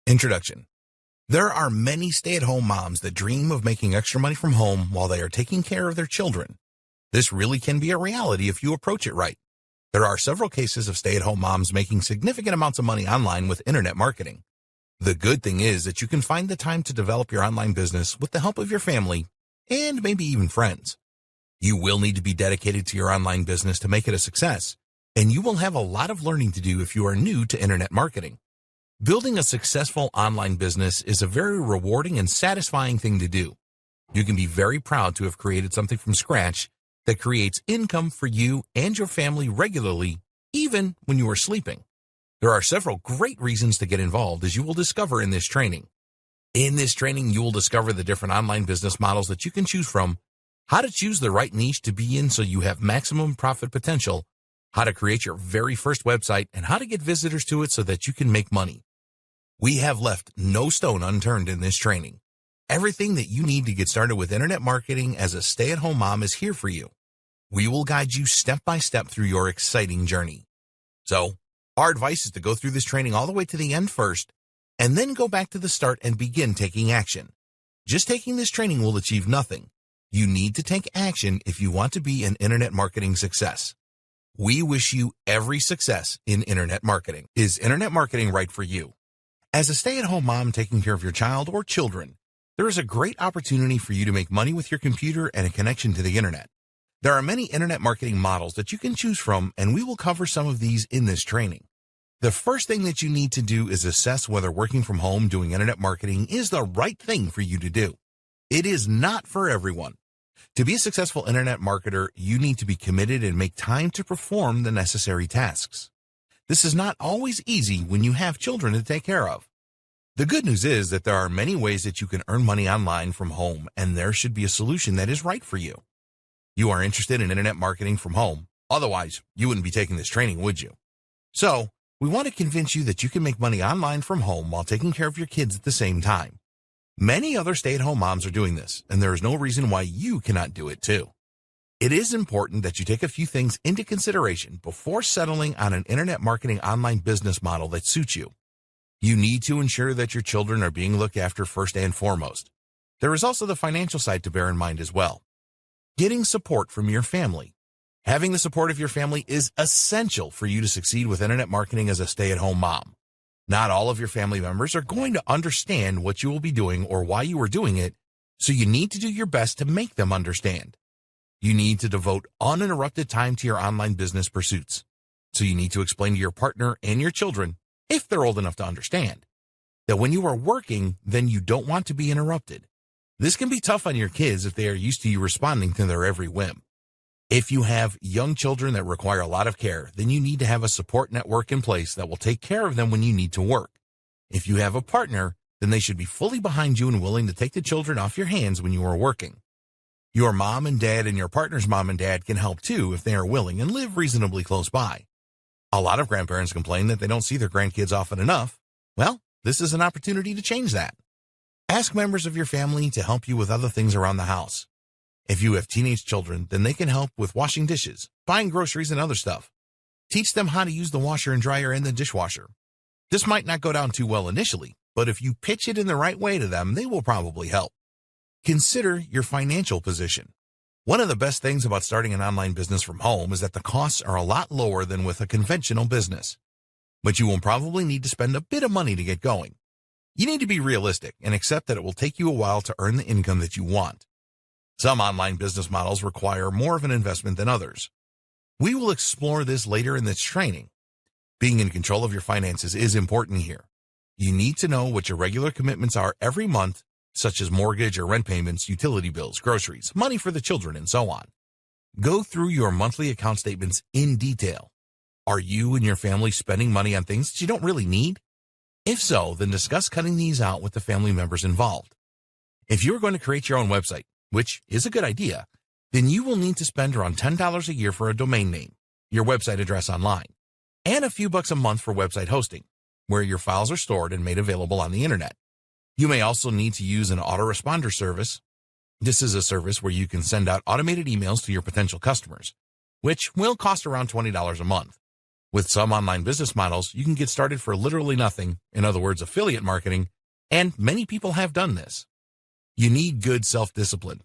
Introduction. There are many stay-at-home moms that dream of making extra money from home while they are taking care of their children. This really can be a reality if you approach it right. There are several cases of stay-at-home moms making significant amounts of money online with internet marketing. The good thing is that you can find the time to develop your online business with the help of your family and maybe even friends. You will need to be dedicated to your online business to make it a success, and you will have a lot of learning to do if you are new to internet marketing. Building a successful online business is a very rewarding and satisfying thing to do. You can be very proud to have created something from scratch that creates income for you and your family regularly, even when you are sleeping. There are several great reasons to get involved, as you will discover in this training. In this training, you will discover the different online business models that you can choose from, how to choose the right niche to be in so you have maximum profit potential, how to create your very first website, and how to get visitors to it so that you can make money. We have left no stone unturned in this training. Everything that you need to get started with internet marketing as a stay-at-home mom is here for you. We will guide you step by step through your exciting journey. So, our advice is to go through this training all the way to the end first, and then go back to the start and begin taking action. Just taking this training will achieve nothing. You need to take action if you want to be an internet marketing success. We wish you every success in internet marketing. Is internet marketing right for you? As a stay-at-home mom taking care of your child or children, there is a great opportunity for you to make money with your computer and a connection to the internet. There are many internet marketing models that you can choose from, and we will cover some of these in this training. The first thing that you need to do is assess whether working from home doing internet marketing is the right thing for you to do. It is not for everyone. To be a successful internet marketer, you need to be committed and make time to perform the necessary tasks. This is not always easy when you have children to take care of. The good news is that there are many ways that you can earn money online from home, and there should be a solution that is right for you. You are interested in internet marketing from home. Otherwise, you wouldn't be taking this training, would you? So, we want to convince you that you can make money online from home while taking care of your kids at the same time. Many other stay-at-home moms are doing this, and there is no reason why you cannot do it too. It is important that you take a few things into consideration before settling on an internet marketing online business model that suits you. You need to ensure that your children are being looked after first and foremost. There is also the financial side to bear in mind as well. Getting support from your family. Having the support of your family is essential for you to succeed with internet marketing as a stay-at-home mom. Not all of your family members are going to understand what you will be doing or why you are doing it, so you need to do your best to make them understand. You need to devote uninterrupted time to your online business pursuits. So you need to explain to your partner and your children, if they're old enough to understand, that when you are working, then you don't want to be interrupted. This can be tough on your kids if they are used to you responding to their every whim. If you have young children that require a lot of care, then you need to have a support network in place that will take care of them when you need to work. If you have a partner, then they should be fully behind you and willing to take the children off your hands when you are working. Your mom and dad and your partner's mom and dad can help too if they are willing and live reasonably close by. A lot of grandparents complain that they don't see their grandkids often enough. Well, this is an opportunity to change that. Ask members of your family to help you with other things around the house. If you have teenage children, then they can help with washing dishes, buying groceries, and other stuff. Teach them how to use the washer and dryer and the dishwasher. This might not go down too well initially, but if you pitch it in the right way to them, they will probably help. Consider your financial position. One of the best things about starting an online business from home is that the costs are a lot lower than with a conventional business. But you will probably need to spend a bit of money to get going. You need to be realistic and accept that it will take you a while to earn the income that you want. Some online business models require more of an investment than others. We will explore this later in this training. Being in control of your finances is important here. You need to know what your regular commitments are every month, such as mortgage or rent payments, utility bills, groceries, money for the children, and so on. Go through your monthly account statements in detail. Are you and your family spending money on things that you don't really need? If so, then discuss cutting these out with the family members involved. If you're going to create your own website, which is a good idea, then you will need to spend around $10 a year for a domain name, your website address online, and a few bucks a month for website hosting, where your files are stored and made available on the internet. You may also need to use an autoresponder service. This is a service where you can send out automated emails to your potential customers, which will cost around $20 a month. With some online business models, you can get started for literally nothing, in other words, affiliate marketing, and many people have done this. You need good self-discipline.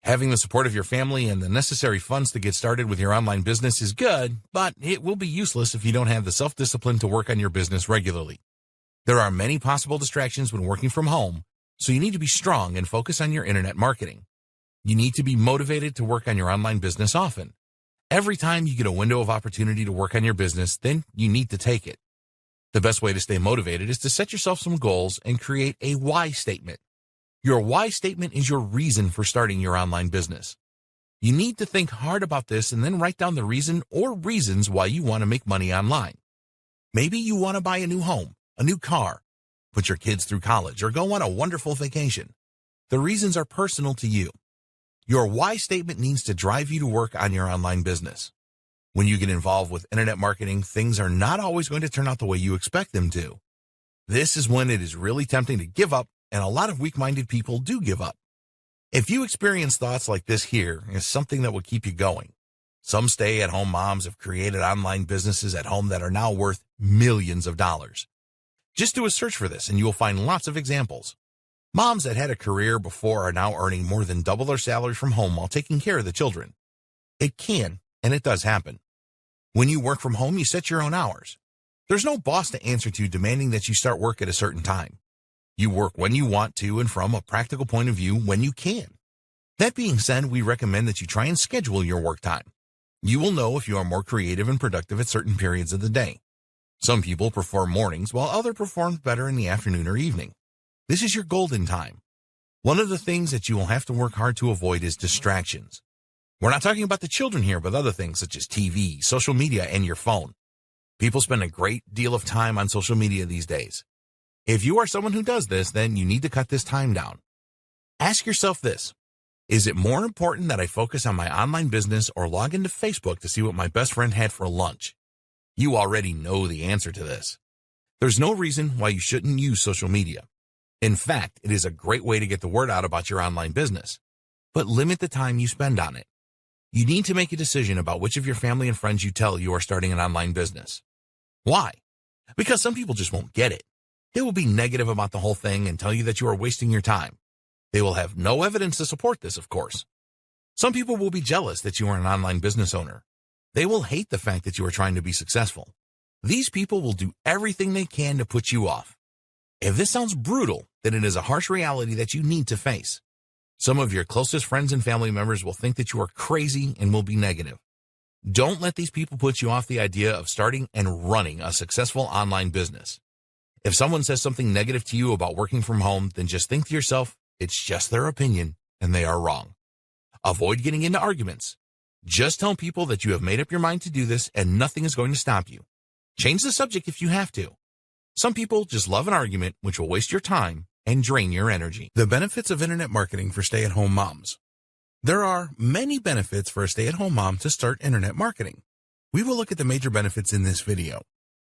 Having the support of your family and the necessary funds to get started with your online business is good, but it will be useless if you don't have the self-discipline to work on your business regularly. There are many possible distractions when working from home, so you need to be strong and focus on your internet marketing. You need to be motivated to work on your online business often. Every time you get a window of opportunity to work on your business, then you need to take it. The best way to stay motivated is to set yourself some goals and create a why statement. Your why statement is your reason for starting your online business. You need to think hard about this and then write down the reason or reasons why you want to make money online. Maybe you want to buy a new home, a new car, put your kids through college, or go on a wonderful vacation. The reasons are personal to you. Your why statement needs to drive you to work on your online business. When you get involved with internet marketing, things are not always going to turn out the way you expect them to. This is when it is really tempting to give up, and a lot of weak-minded people do give up. If you experience thoughts like this, here is something that will keep you going. Some stay-at-home moms have created online businesses at home that are now worth millions of dollars. Just do a search for this and you will find lots of examples. Moms that had a career before are now earning more than double their salary from home while taking care of the children. It can, and it does happen. When you work from home, you set your own hours. There's no boss to answer to demanding that you start work at a certain time. You work when you want to and from a practical point of view when you can. That being said, we recommend that you try and schedule your work time. You will know if you are more creative and productive at certain periods of the day. Some people prefer mornings while others perform better in the afternoon or evening. This is your golden time. One of the things that you will have to work hard to avoid is distractions. We're not talking about the children here, but other things such as TV, social media, and your phone. People spend a great deal of time on social media these days. If you are someone who does this, then you need to cut this time down. Ask yourself this: is it more important that I focus on my online business or log into Facebook to see what my best friend had for lunch? You already know the answer to this. There's no reason why you shouldn't use social media. In fact, it is a great way to get the word out about your online business, but limit the time you spend on it. You need to make a decision about which of your family and friends you tell you are starting an online business. Why? Because some people just won't get it. They will be negative about the whole thing and tell you that you are wasting your time. They will have no evidence to support this, of course. Some people will be jealous that you are an online business owner. They will hate the fact that you are trying to be successful. These people will do everything they can to put you off. If this sounds brutal, then it is a harsh reality that you need to face. Some of your closest friends and family members will think that you are crazy and will be negative. Don't let these people put you off the idea of starting and running a successful online business. If someone says something negative to you about working from home, then just think to yourself, it's just their opinion and they are wrong. Avoid getting into arguments. Just tell people that you have made up your mind to do this and nothing is going to stop you. Change the subject if you have to. Some people just love an argument, which will waste your time and drain your energy. The benefits of internet marketing for stay-at-home moms. There are many benefits for a stay-at-home mom to start internet marketing. We will look at the major benefits in this video.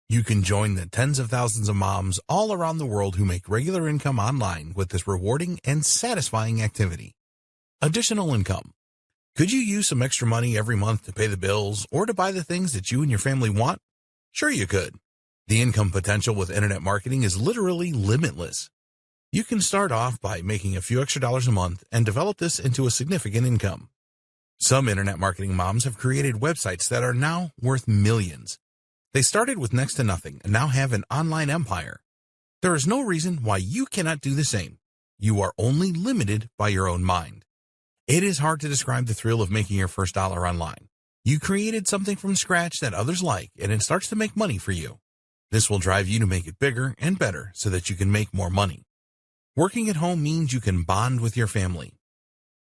You can join the tens of thousands of moms all around the world who make regular income online with this rewarding and satisfying activity. Additional income. Could you use some extra money every month to pay the bills or to buy the things that you and your family want? Sure you could. The income potential with internet marketing is literally limitless. You can start off by making a few extra dollars a month and develop this into a significant income. Some internet marketing moms have created websites that are now worth millions. They started with next to nothing and now have an online empire. There is no reason why you cannot do the same. You are only limited by your own mind. It is hard to describe the thrill of making your first dollar online. You created something from scratch that others like, and it starts to make money for you. This will drive you to make it bigger and better so that you can make more money. Working at home means you can bond with your family.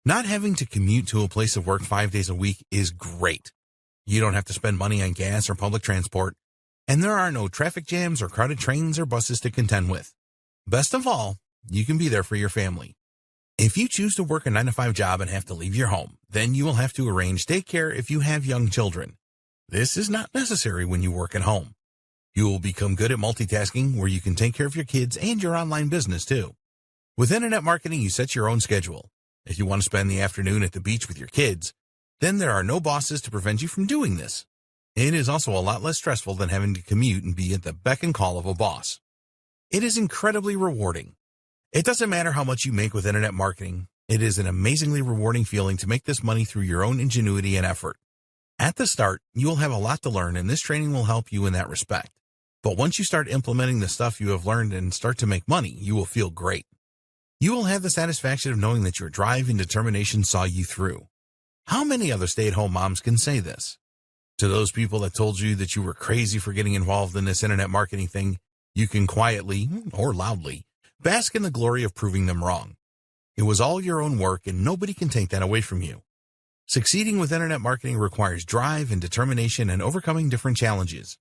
Not having to commute to a place of work 5 days a week is great. You don't have to spend money on gas or public transport, and there are no traffic jams or crowded trains or buses to contend with. Best of all, you can be there for your family. If you choose to work a 9-to-5 job and have to leave your home, then you will have to arrange daycare if you have young children. This is not necessary when you work at home. You will become good at multitasking where you can take care of your kids and your online business too. With internet marketing, you set your own schedule. If you want to spend the afternoon at the beach with your kids, then there are no bosses to prevent you from doing this. It is also a lot less stressful than having to commute and be at the beck and call of a boss. It is incredibly rewarding. It doesn't matter how much you make with internet marketing. It is an amazingly rewarding feeling to make this money through your own ingenuity and effort. At the start, you will have a lot to learn, and this training will help you in that respect. But once you start implementing the stuff you have learned and start to make money, you will feel great. You will have the satisfaction of knowing that your drive and determination saw you through. How many other stay-at-home moms can say this? To those people that told you that you were crazy for getting involved in this internet marketing thing, you can quietly, or loudly, bask in the glory of proving them wrong. It was all your own work, and nobody can take that away from you. Succeeding with internet marketing requires drive and determination and overcoming different challenges.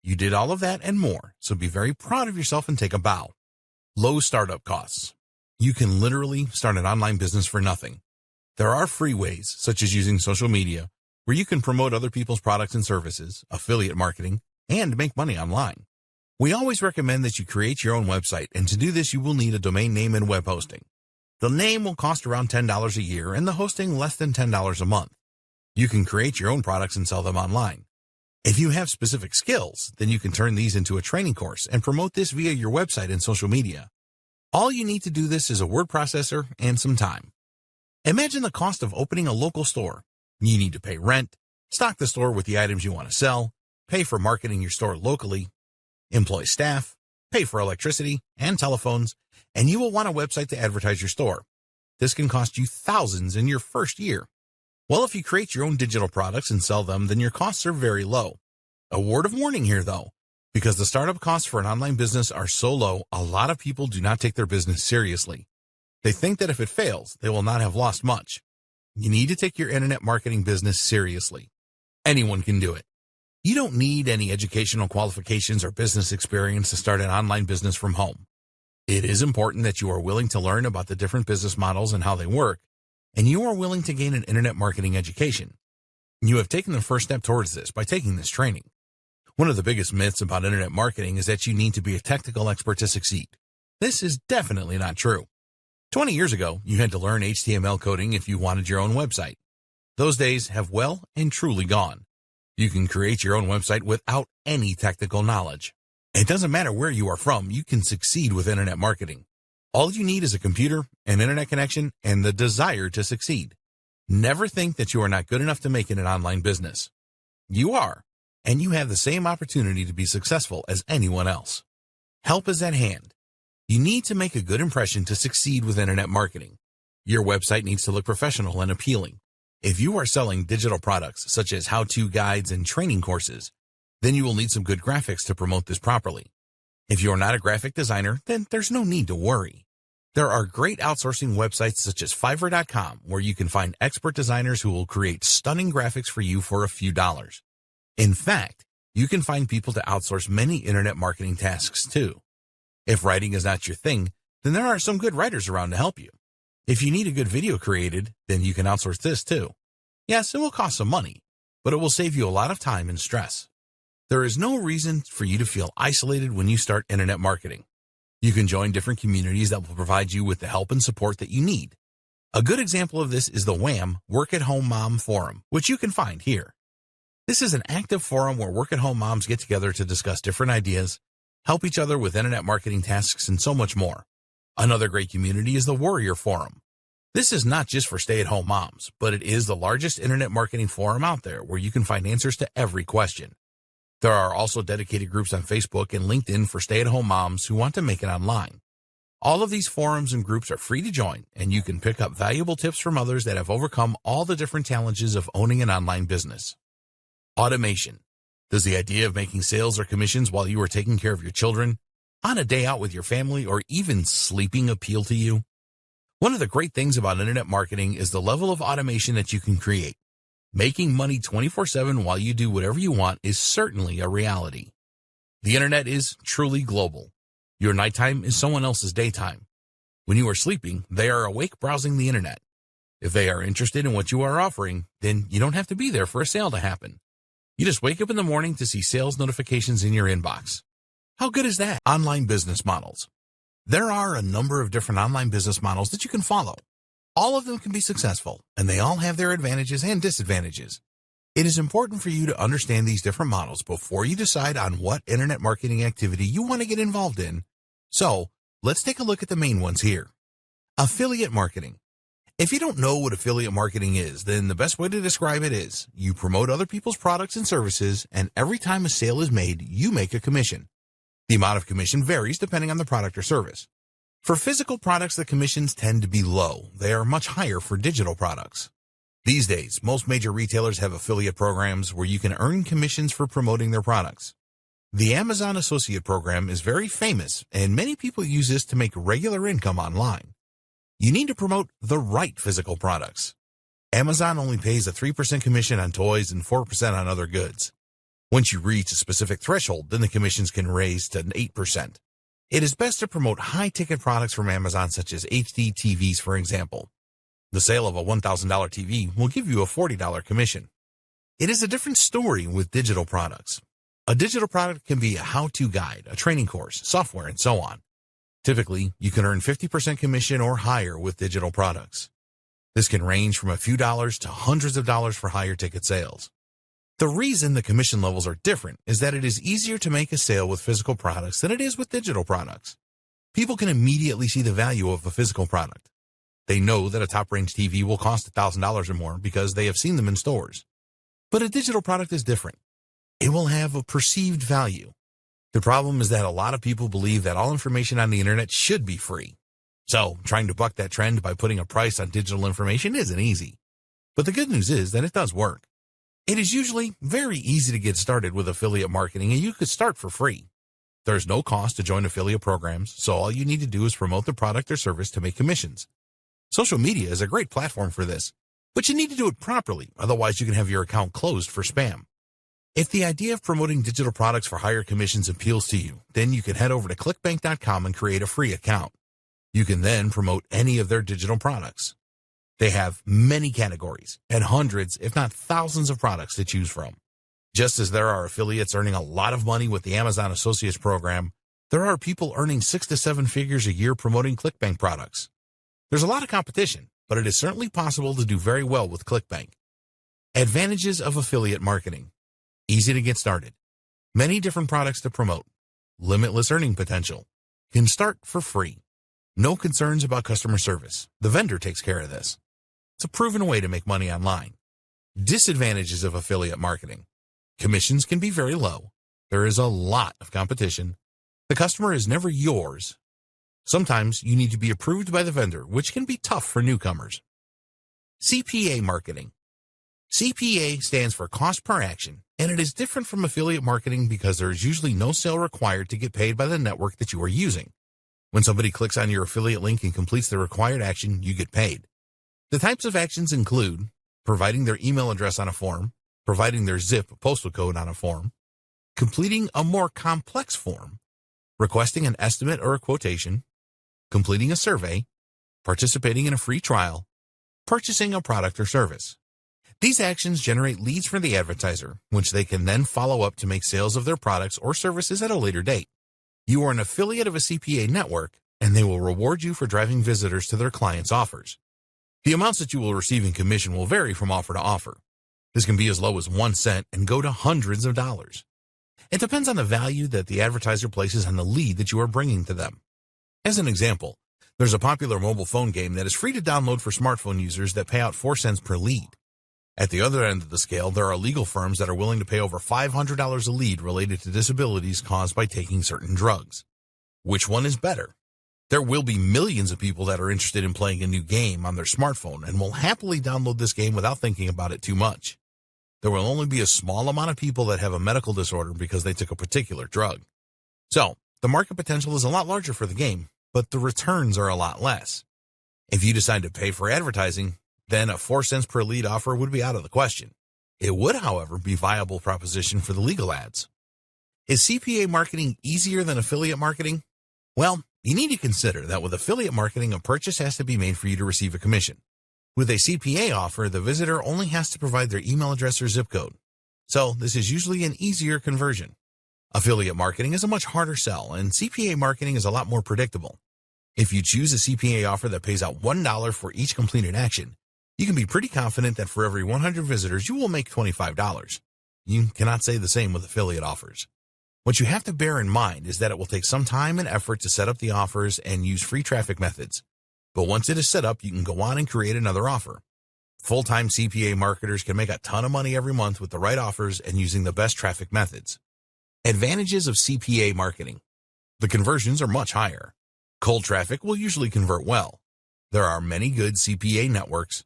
You did all of that and more, so be very proud of yourself and take a bow. Low startup costs. You can literally start an online business for nothing. There are free ways, such as using social media, where you can promote other people's products and services, affiliate marketing, and make money online. We always recommend that you create your own website, and to do this you will need a domain name and web hosting. The name will cost around $10 a year and the hosting less than $10 a month. You can create your own products and sell them online. If you have specific skills, then you can turn these into a training course and promote this via your website and social media. All you need to do this is a word processor and some time. Imagine the cost of opening a local store. You need to pay rent, stock the store with the items you want to sell, pay for marketing your store locally, employ staff, pay for electricity and telephones, and you will want a website to advertise your store. This can cost you thousands in your first year. Well, if you create your own digital products and sell them, then your costs are very low. A word of warning here, though. Because the startup costs for an online business are so low, a lot of people do not take their business seriously. They think that if it fails, they will not have lost much. You need to take your internet marketing business seriously. Anyone can do it. You don't need any educational qualifications or business experience to start an online business from home. It is important that you are willing to learn about the different business models and how they work, and you are willing to gain an internet marketing education. You have taken the first step towards this by taking this training. One of the biggest myths about internet marketing is that you need to be a technical expert to succeed. This is definitely not true. 20 years ago, you had to learn HTML coding if you wanted your own website. Those days have well and truly gone. You can create your own website without any technical knowledge. It doesn't matter where you are from, you can succeed with internet marketing. All you need is a computer, an internet connection, and the desire to succeed. Never think that you are not good enough to make it an online business. You are, and you have the same opportunity to be successful as anyone else. Help is at hand. You need to make a good impression to succeed with internet marketing. Your website needs to look professional and appealing. If you are selling digital products such as how-to guides and training courses, then you will need some good graphics to promote this properly. If you are not a graphic designer, then there's no need to worry. There are great outsourcing websites such as Fiverr.com where you can find expert designers who will create stunning graphics for you for a few dollars. In fact, you can find people to outsource many internet marketing tasks too. If writing is not your thing, then there are some good writers around to help you. If you need a good video created, then you can outsource this too. Yes, it will cost some money, but it will save you a lot of time and stress. There is no reason for you to feel isolated when you start internet marketing. You can join different communities that will provide you with the help and support that you need. A good example of this is the WHAM Work at Home Mom Forum, which you can find here. This is an active forum where work-at-home moms get together to discuss different ideas, help each other with internet marketing tasks, and so much more. Another great community is the Warrior Forum. This is not just for stay-at-home moms, but it is the largest internet marketing forum out there where you can find answers to every question. There are also dedicated groups on Facebook and LinkedIn for stay-at-home moms who want to make it online. All of these forums and groups are free to join, and you can pick up valuable tips from others that have overcome all the different challenges of owning an online business. Automation. Does the idea of making sales or commissions while you are taking care of your children, on a day out with your family, or even sleeping appeal to you? One of the great things about internet marketing is the level of automation that you can create. Making money 24/7 while you do whatever you want is certainly a reality. The internet is truly global. Your nighttime is someone else's daytime. When you are sleeping, they are awake browsing the internet. If they are interested in what you are offering, then you don't have to be there for a sale to happen. You just wake up in the morning to see sales notifications in your inbox. How good is that? Online business models. There are a number of different online business models that you can follow. All of them can be successful, and they all have their advantages and disadvantages. It is important for you to understand these different models before you decide on what internet marketing activity you want to get involved in. So, let's take a look at the main ones here. Affiliate marketing. If you don't know what affiliate marketing is, then the best way to describe it is you promote other people's products and services, and every time a sale is made, you make a commission. The amount of commission varies depending on the product or service. For physical products, the commissions tend to be low. They are much higher for digital products. These days, most major retailers have affiliate programs where you can earn commissions for promoting their products. The Amazon Associate Program is very famous, and many people use this to make regular income online. You need to promote the right physical products. Amazon only pays a 3% commission on toys and 4% on other goods. Once you reach a specific threshold, then the commissions can raise to 8%. It is best to promote high-ticket products from Amazon, such as HD TVs, for example. The sale of a $1,000 TV will give you a $40 commission. It is a different story with digital products. A digital product can be a how-to guide, a training course, software, and so on. Typically, you can earn 50% commission or higher with digital products. This can range from a few dollars to hundreds of dollars for higher ticket sales. The reason the commission levels are different is that it is easier to make a sale with physical products than it is with digital products. People can immediately see the value of a physical product. They know that a top-range TV will cost $1,000 or more because they have seen them in stores. But a digital product is different. It will have a perceived value. The problem is that a lot of people believe that all information on the internet should be free. So, trying to buck that trend by putting a price on digital information isn't easy. But the good news is that it does work. It is usually very easy to get started with affiliate marketing, and you could start for free. There's no cost to join affiliate programs, so all you need to do is promote the product or service to make commissions. Social media is a great platform for this, but you need to do it properly, otherwise you can have your account closed for spam. If the idea of promoting digital products for higher commissions appeals to you, then you can head over to clickbank.com and create a free account. You can then promote any of their digital products. They have many categories and hundreds, if not thousands of products to choose from. Just as there are affiliates earning a lot of money with the Amazon Associates program, there are people earning 6 to 7 figures a year promoting ClickBank products. There's a lot of competition, but it is certainly possible to do very well with ClickBank. Advantages of affiliate marketing. Easy to get started. Many different products to promote. Limitless earning potential. Can start for free. No concerns about customer service. The vendor takes care of this. It's a proven way to make money online. Disadvantages of affiliate marketing. Commissions can be very low. There is a lot of competition. The customer is never yours. Sometimes you need to be approved by the vendor, which can be tough for newcomers. CPA marketing. CPA stands for cost per action, and it is different from affiliate marketing because there is usually no sale required to get paid by the network that you are using. When somebody clicks on your affiliate link and completes the required action, you get paid. The types of actions include providing their email address on a form, providing their zip postal code on a form, completing a more complex form, requesting an estimate or a quotation, completing a survey, participating in a free trial, purchasing a product or service. These actions generate leads for the advertiser, which they can then follow up to make sales of their products or services at a later date. You are an affiliate of a CPA network, and they will reward you for driving visitors to their clients' offers. The amounts that you will receive in commission will vary from offer to offer. This can be as low as 1 cent and go to hundreds of dollars. It depends on the value that the advertiser places on the lead that you are bringing to them. As an example, there's a popular mobile phone game that is free to download for smartphone users that pay out 4 cents per lead. At the other end of the scale, there are legal firms that are willing to pay over $500 a lead related to disabilities caused by taking certain drugs. Which one is better? There will be millions of people that are interested in playing a new game on their smartphone and will happily download this game without thinking about it too much. There will only be a small amount of people that have a medical disorder because they took a particular drug. So, the market potential is a lot larger for the game, but the returns are a lot less. If you decide to pay for advertising, then a 4 cents per lead offer would be out of the question. It would, however, be a viable proposition for the legal ads. Is CPA marketing easier than affiliate marketing? Well, you need to consider that with affiliate marketing, a purchase has to be made for you to receive a commission. With a CPA offer, the visitor only has to provide their email address or zip code. So this is usually an easier conversion. Affiliate marketing is a much harder sell, and CPA marketing is a lot more predictable. If you choose a CPA offer that pays out $1 for each completed action, You can be pretty confident that for every 100 visitors, you will make $25. You cannot say the same with affiliate offers. What you have to bear in mind is that it will take some time and effort to set up the offers and use free traffic methods. But once it is set up, you can go on and create another offer. Full-time CPA marketers can make a ton of money every month with the right offers and using the best traffic methods. Advantages of CPA marketing. The conversions are much higher. Cold traffic will usually convert well. There are many good CPA networks.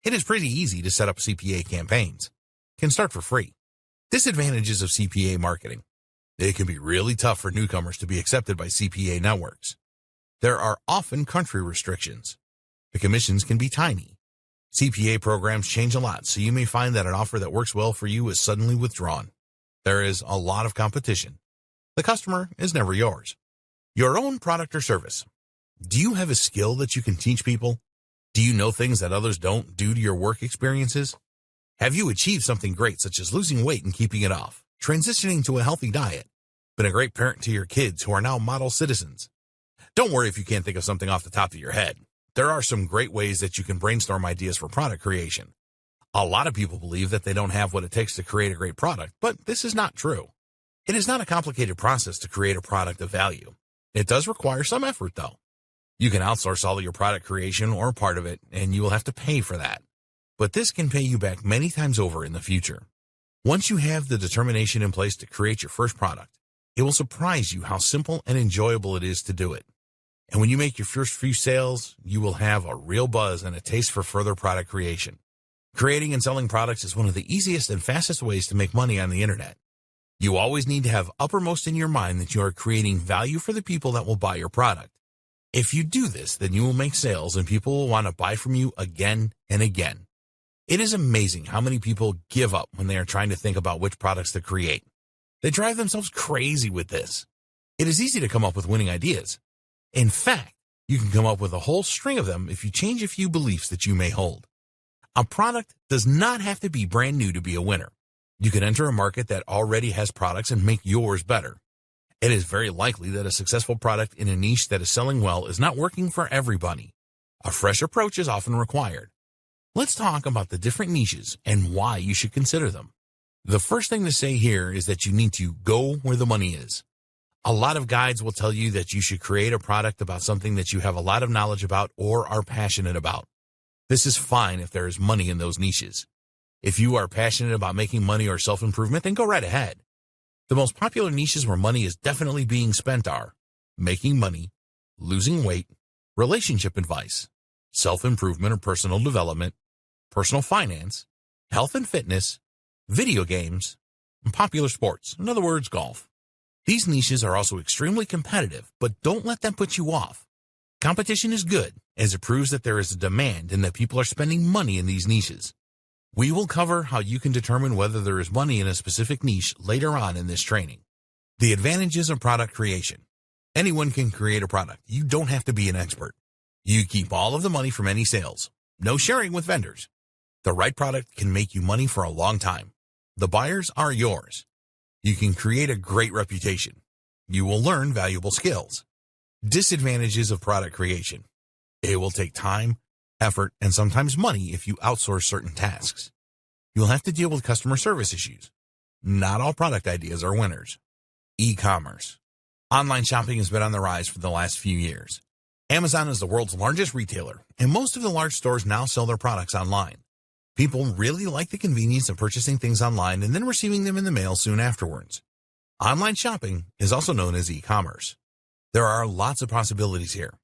It is pretty easy to set up CPA campaigns. Can start for free. Disadvantages of CPA marketing. It can be really tough for newcomers to be accepted by CPA networks. There are often country restrictions. The commissions can be tiny. CPA programs change a lot, so you may find that an offer that works well for you is suddenly withdrawn. There is a lot of competition. The customer is never yours. Your own product or service. Do you have a skill that you can teach people? Do you know things that others don't due to your work experiences? Have you achieved something great, such as losing weight and keeping it off, transitioning to a healthy diet, been a great parent to your kids who are now model citizens? Don't worry if you can't think of something off the top of your head. There are some great ways that you can brainstorm ideas for product creation. A lot of people believe that they don't have what it takes to create a great product, but this is not true. It is not a complicated process to create a product of value. It does require some effort, though. You can outsource all of your product creation or part of it, and you will have to pay for that. But this can pay you back many times over in the future. Once you have the determination in place to create your first product, it will surprise you how simple and enjoyable it is to do it. And when you make your first few sales, you will have a real buzz and a taste for further product creation. Creating and selling products is one of the easiest and fastest ways to make money on the internet. You always need to have uppermost in your mind that you are creating value for the people that will buy your product. If you do this, then you will make sales and people will want to buy from you again and again. It is amazing how many people give up when they are trying to think about which products to create. They drive themselves crazy with this. It is easy to come up with winning ideas. In fact, you can come up with a whole string of them if you change a few beliefs that you may hold. A product does not have to be brand new to be a winner. You can enter a market that already has products and make yours better. It is very likely that a successful product in a niche that is selling well is not working for everybody. A fresh approach is often required. Let's talk about the different niches and why you should consider them. The first thing to say here is that you need to go where the money is. A lot of guides will tell you that you should create a product about something that you have a lot of knowledge about or are passionate about. This is fine if there is money in those niches. If you are passionate about making money or self-improvement, then go right ahead. The most popular niches where money is definitely being spent are making money, losing weight, relationship advice, self-improvement or personal development, personal finance, health and fitness, video games, and popular sports, in other words, golf. These niches are also extremely competitive, but don't let them put you off. Competition is good, as it proves that there is a demand and that people are spending money in these niches. We will cover how you can determine whether there is money in a specific niche later on in this training. The advantages of product creation. Anyone can create a product. You don't have to be an expert. You keep all of the money from any sales. No sharing with vendors. The right product can make you money for a long time. The buyers are yours. You can create a great reputation. You will learn valuable skills. Disadvantages of product creation. It will take time, effort, and sometimes money if you outsource certain tasks. You'll have to deal with customer service issues. Not all product ideas are winners. E-commerce. Online shopping has been on the rise for the last few years. Amazon is the world's largest retailer, and most of the large stores now sell their products online. People really like the convenience of purchasing things online and then receiving them in the mail soon afterwards. Online shopping is also known as e-commerce. There are lots of possibilities here.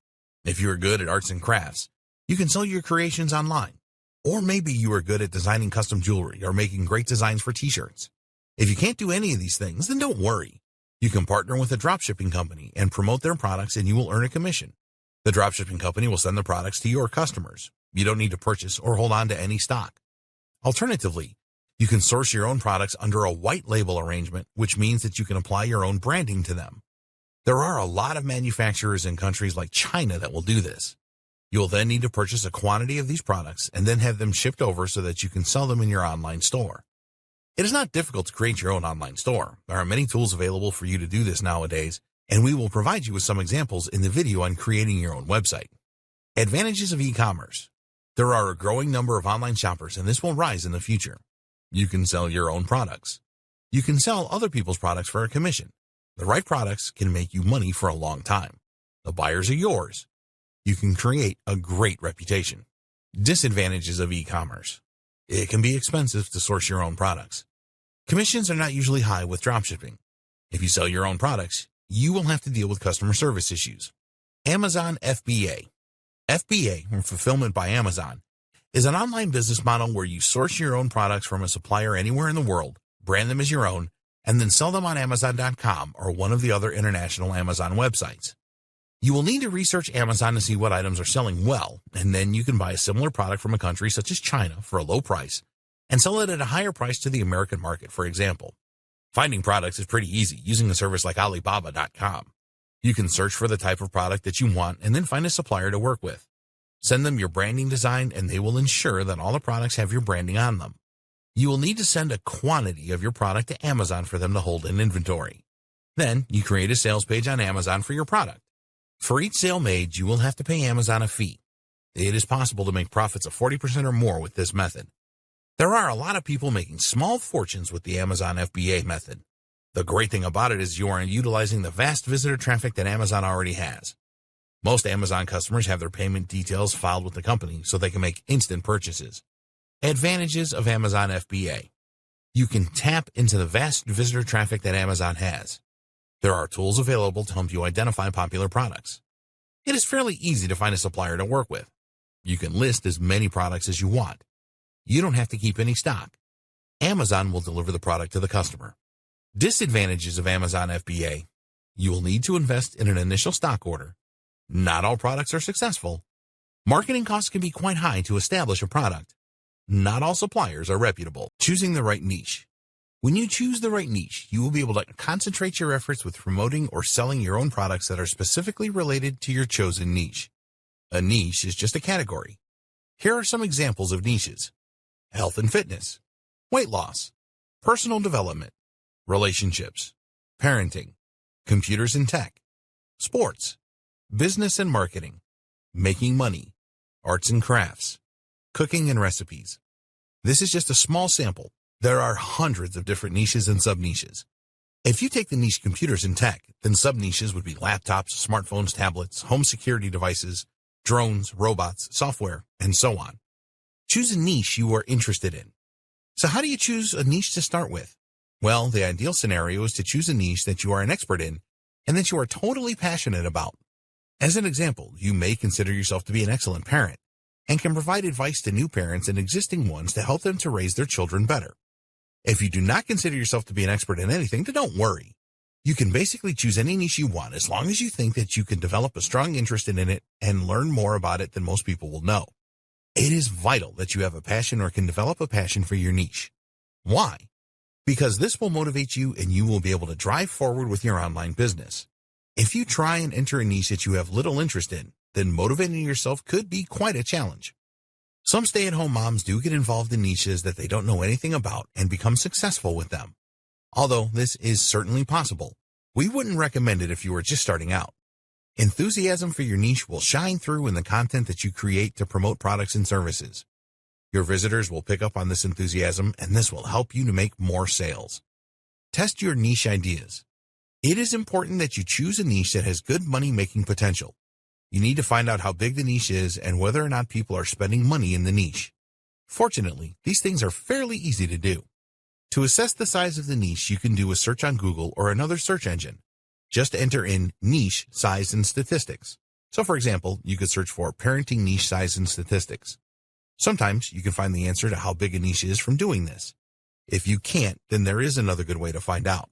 If you are good at arts and crafts, you can sell your creations online. Or maybe you are good at designing custom jewelry or making great designs for t-shirts. If you can't do any of these things, then don't worry. You can partner with a dropshipping company and promote their products and you will earn a commission. The dropshipping company will send the products to your customers. You don't need to purchase or hold on to any stock. Alternatively, you can source your own products under a white label arrangement, which means that you can apply your own branding to them. There are a lot of manufacturers in countries like China that will do this. You will then need to purchase a quantity of these products and then have them shipped over so that you can sell them in your online store. It is not difficult to create your own online store. There are many tools available for you to do this nowadays, and we will provide you with some examples in the video on creating your own website. Advantages of e-commerce. There are a growing number of online shoppers, and this will rise in the future. You can sell your own products. You can sell other people's products for a commission. The right products can make you money for a long time. The buyers are yours. You can create a great reputation. Disadvantages of e-commerce. It can be expensive to source your own products. Commissions are not usually high with dropshipping. If you sell your own products, you will have to deal with customer service issues. Amazon FBA. FBA, or Fulfillment by Amazon, is an online business model where you source your own products from a supplier anywhere in the world, brand them as your own, and then sell them on Amazon.com or one of the other international Amazon websites. You will need to research Amazon to see what items are selling well, and then you can buy a similar product from a country such as China for a low price and sell it at a higher price to the American market, for example. Finding products is pretty easy using a service like Alibaba.com. You can search for the type of product that you want and then find a supplier to work with. Send them your branding design and they will ensure that all the products have your branding on them. You will need to send a quantity of your product to Amazon for them to hold in inventory. Then you create a sales page on Amazon for your product. For each sale made, you will have to pay Amazon a fee. It is possible to make profits of 40% or more with this method. There are a lot of people making small fortunes with the Amazon FBA method. The great thing about it is you are utilizing the vast visitor traffic that Amazon already has. Most Amazon customers have their payment details filed with the company so they can make instant purchases. Advantages of Amazon FBA. You can tap into the vast visitor traffic that Amazon has. There are tools available to help you identify popular products. It is fairly easy to find a supplier to work with. You can list as many products as you want. You don't have to keep any stock. Amazon will deliver the product to the customer. Disadvantages of Amazon FBA. You will need to invest in an initial stock order. Not all products are successful. Marketing costs can be quite high to establish a product. Not all suppliers are reputable. Choosing the right niche. When you choose the right niche, you will be able to concentrate your efforts with promoting or selling your own products that are specifically related to your chosen niche. A niche is just a category. Here are some examples of niches. Health and fitness, weight loss, personal development, relationships, parenting, computers and tech, sports, business and marketing, making money, arts and crafts, cooking and recipes. This is just a small sample. There are hundreds of different niches and sub-niches. If you take the niche computers and tech, then sub-niches would be laptops, smartphones, tablets, home security devices, drones, robots, software, and so on. Choose a niche you are interested in. So how do you choose a niche to start with? Well, the ideal scenario is to choose a niche that you are an expert in and that you are totally passionate about. As an example, you may consider yourself to be an excellent parent and can provide advice to new parents and existing ones to help them to raise their children better. If you do not consider yourself to be an expert in anything, then don't worry. You can basically choose any niche you want as long as you think that you can develop a strong interest in it and learn more about it than most people will know. It is vital that you have a passion or can develop a passion for your niche. Why? Because this will motivate you and you will be able to drive forward with your online business. If you try and enter a niche that you have little interest in, then motivating yourself could be quite a challenge. Some stay-at-home moms do get involved in niches that they don't know anything about and become successful with them. Although this is certainly possible, we wouldn't recommend it if you were just starting out. Enthusiasm for your niche will shine through in the content that you create to promote products and services. Your visitors will pick up on this enthusiasm, and this will help you to make more sales. Test your niche ideas. It is important that you choose a niche that has good money-making potential. You need to find out how big the niche is and whether or not people are spending money in the niche. Fortunately, these things are fairly easy to do. To assess the size of the niche, you can do a search on Google or another search engine. Just enter in niche, size, and statistics. So, for example, you could search for parenting niche size and statistics. Sometimes you can find the answer to how big a niche is from doing this. If you can't, then there is another good way to find out.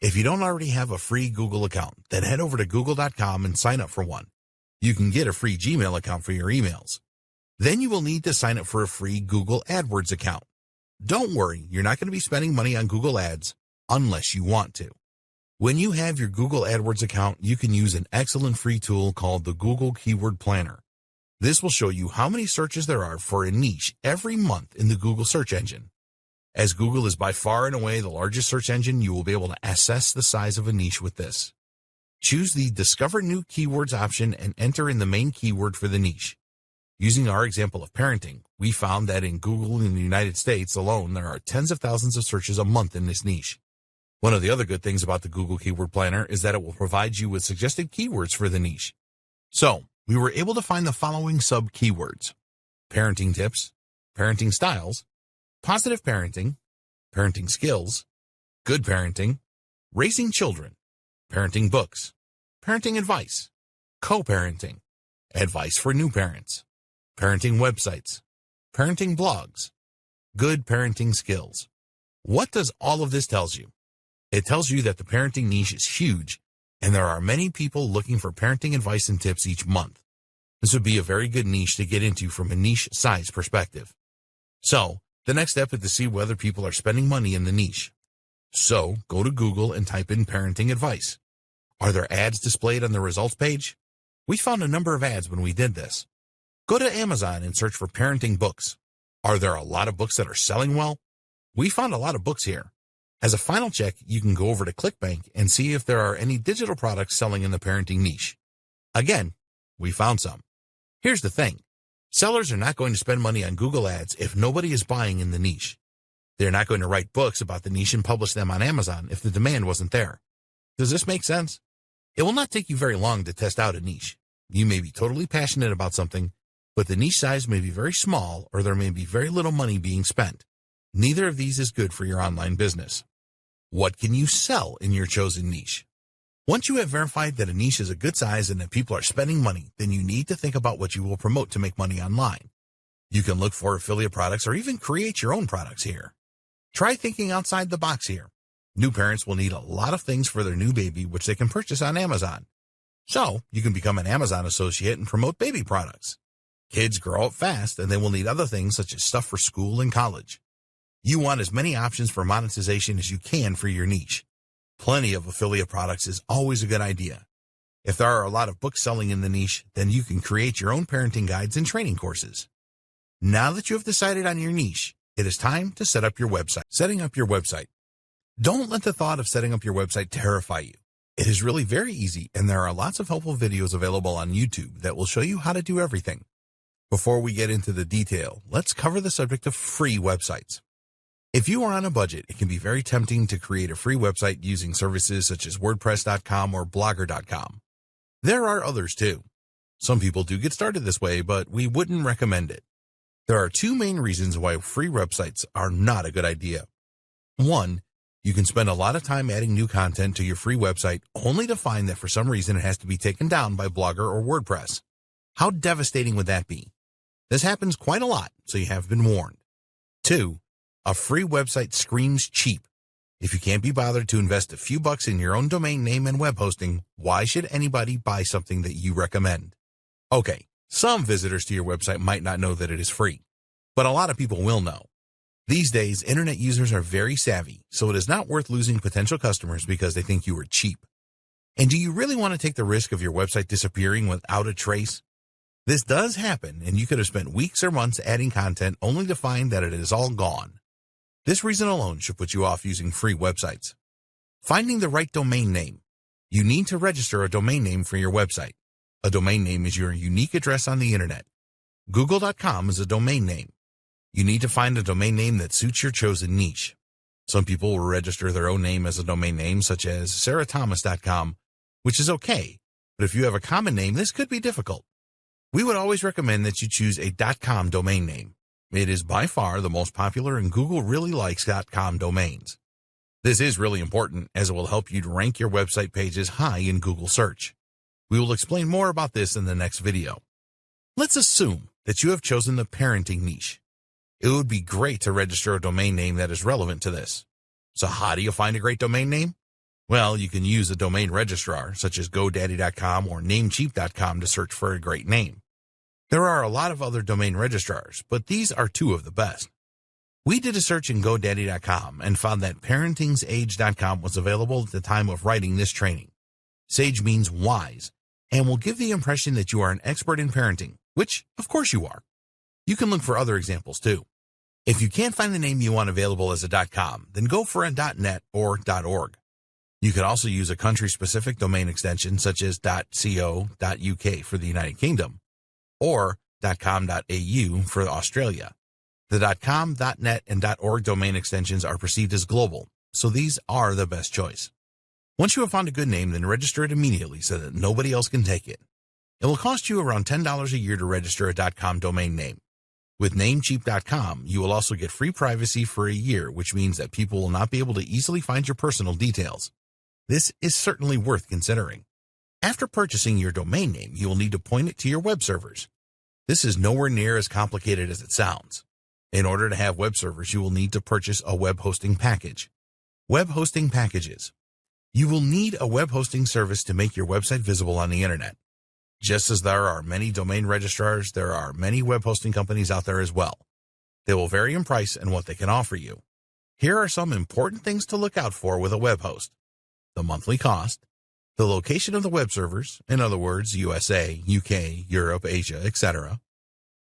If you don't already have a free Google account, then head over to google.com and sign up for one. You can get a free Gmail account for your emails. Then you will need to sign up for a free Google AdWords account. Don't worry, you're not going to be spending money on Google Ads unless you want to. When you have your Google AdWords account, you can use an excellent free tool called the Google Keyword Planner. This will show you how many searches there are for a niche every month in the Google search engine. As Google is by far and away the largest search engine, you will be able to assess the size of a niche with this. Choose the Discover New Keywords option and enter in the main keyword for the niche. Using our example of parenting, we found that in Google in the United States alone, there are tens of thousands of searches a month in this niche. One of the other good things about the Google Keyword Planner is that it will provide you with suggested keywords for the niche. So, we were able to find the following sub-keywords: parenting tips, parenting styles, positive parenting, parenting skills, good parenting, raising children, parenting books, parenting advice, co-parenting, advice for new parents, parenting websites, parenting blogs, good parenting skills. What does all of this tell you? It tells you that the parenting niche is huge, and there are many people looking for parenting advice and tips each month. This would be a very good niche to get into from a niche size perspective. So, the next step is to see whether people are spending money in the niche. So, go to Google and type in parenting advice. Are there ads displayed on the results page? We found a number of ads when we did this. Go to Amazon and search for parenting books. Are there a lot of books that are selling well? We found a lot of books here. As a final check, you can go over to ClickBank and see if there are any digital products selling in the parenting niche. Again, we found some. Here's the thing. Sellers are not going to spend money on Google ads if nobody is buying in the niche. They're not going to write books about the niche and publish them on Amazon if the demand wasn't there. Does this make sense? It will not take you very long to test out a niche. You may be totally passionate about something, but the niche size may be very small or there may be very little money being spent. Neither of these is good for your online business. What can you sell in your chosen niche? Once you have verified that a niche is a good size and that people are spending money, then you need to think about what you will promote to make money online. You can look for affiliate products or even create your own products here. Try thinking outside the box here. New parents will need a lot of things for their new baby which they can purchase on Amazon. So, you can become an Amazon associate and promote baby products. Kids grow up fast and they will need other things such as stuff for school and college. You want as many options for monetization as you can for your niche. Plenty of affiliate products is always a good idea. If there are a lot of books selling in the niche, then you can create your own parenting guides and training courses. Now that you have decided on your niche, it is time to set up your website. Setting up your website. Don't let the thought of setting up your website terrify you. It is really very easy, and there are lots of helpful videos available on YouTube that will show you how to do everything. Before we get into the detail, let's cover the subject of free websites. If you are on a budget, it can be very tempting to create a free website using services such as WordPress.com or Blogger.com. There are others too. Some people do get started this way, but we wouldn't recommend it. There are two main reasons why free websites are not a good idea. One, you can spend a lot of time adding new content to your free website only to find that for some reason it has to be taken down by Blogger or WordPress. How devastating would that be? This happens quite a lot, so you have been warned. Two, a free website screams cheap. If you can't be bothered to invest a few bucks in your own domain name and web hosting, why should anybody buy something that you recommend? Okay, some visitors to your website might not know that it is free, but a lot of people will know. These days, internet users are very savvy, so it is not worth losing potential customers because they think you are cheap. And do you really want to take the risk of your website disappearing without a trace? This does happen, and you could have spent weeks or months adding content only to find that it is all gone. This reason alone should put you off using free websites. Finding the right domain name. You need to register a domain name for your website. A domain name is your unique address on the internet. Google.com is a domain name. You need to find a domain name that suits your chosen niche. Some people will register their own name as a domain name, such as SarahThomas.com, which is okay, but if you have a common name, this could be difficult. We would always recommend that you choose a .com domain name. It is by far the most popular, and Google really likes .com domains. This is really important as it will help you to rank your website pages high in Google search. We will explain more about this in the next video. Let's assume that you have chosen the parenting niche. It would be great to register a domain name that is relevant to this. So how do you find a great domain name? Well, you can use a domain registrar such as GoDaddy.com or Namecheap.com to search for a great name. There are a lot of other domain registrars, but these are two of the best. We did a search in GoDaddy.com and found that ParentingsAge.com was available at the time of writing this training. Sage means wise, and will give the impression that you are an expert in parenting, which, of course, you are. You can look for other examples, too. If you can't find the name you want available as a .com, then go for a .net or .org. You can also use a country-specific domain extension such as .co.uk for the United Kingdom, or .com.au for Australia. The .com, .net, and .org domain extensions are perceived as global, so these are the best choice. Once you have found a good name, then register it immediately so that nobody else can take it. It will cost you around $10 a year to register a .com domain name. With Namecheap.com, you will also get free privacy for a year, which means that people will not be able to easily find your personal details. This is certainly worth considering. After purchasing your domain name, you will need to point it to your web servers. This is nowhere near as complicated as it sounds. In order to have web servers, you will need to purchase a web hosting package. Web hosting packages. You will need a web hosting service to make your website visible on the internet. Just as there are many domain registrars, there are many web hosting companies out there as well. They will vary in price and what they can offer you. Here are some important things to look out for with a web host. The monthly cost, the location of the web servers, in other words, USA, UK, Europe, Asia, etc.